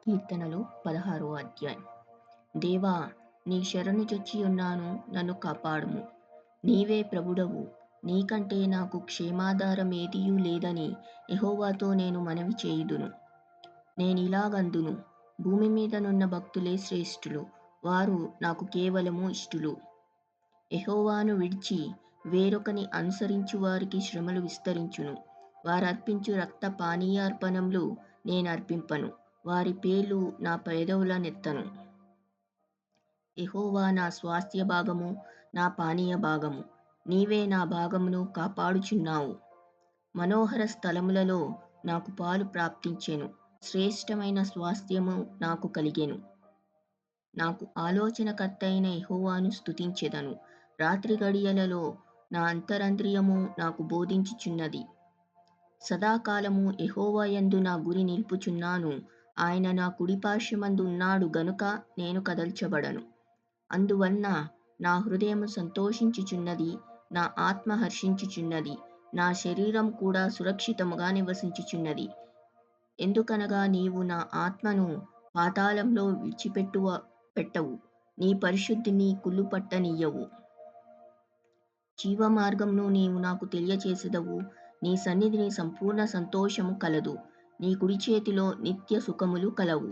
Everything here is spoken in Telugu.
కీర్తనలు 16వ అధ్యాయం. దేవా, నీ శరణు చొచ్చియున్నాను, నన్ను కాపాడుము. నీవే ప్రభుడవు, నీకంటే నాకు క్షేమాధారమేదియూ లేదని యెహోవాతో నేను మనవి చేయుదును. నేనిలాగందును, భూమి మీదనున్న భక్తులే శ్రేష్ఠులు, వారు నాకు కేవలము ఇష్టులు. యెహోవాను విడిచి వేరొకని అనుసరించు వారికి శ్రమలు విస్తరించును. వారర్పించు రక్త పానీయార్పణములు నేనర్పింపను. వారి పేర్లు నా పెదవుల నెత్తను. యెహోవా నా స్వాస్థ్య భాగము, నా పానీయ భాగము. నీవే నా భాగమును కాపాడుచున్నావు. మనోహర స్థలములలో నాకు పాలు ప్రాప్తించెను. శ్రేష్టమైన స్వాస్థ్యము నాకు కలిగెను. నాకు ఆలోచనకర్తయైన యెహోవాను స్తుతించెదను. రాత్రి గడియలలో నా అంతరంద్రియము నాకు బోధించుచున్నది. సదాకాలము యెహోవా యందు నా గురి నిలుపుచున్నాను. ఆయన నా కుడిపార్శ్వమందు ఉన్నాడు గనుక నేను కదల్చబడను. అందువలన నా హృదయము సంతోషించుచున్నది, నా ఆత్మ హర్షించుచున్నది, నా శరీరం కూడా సురక్షితముగా నివసించుచున్నది. ఎందుకనగా నీవు నా ఆత్మను పాతాళంలో పెట్టవు, నీ పరిశుద్ధిని కుళ్ళుపట్టనియ్యవు. జీవమార్గమును నీవు నాకు తెలియచేసెదవు. నీ సన్నిధిని సంపూర్ణ సంతోషము కలదు. నీ కుడి చేతిలో నిత్య సుఖములు కలవు.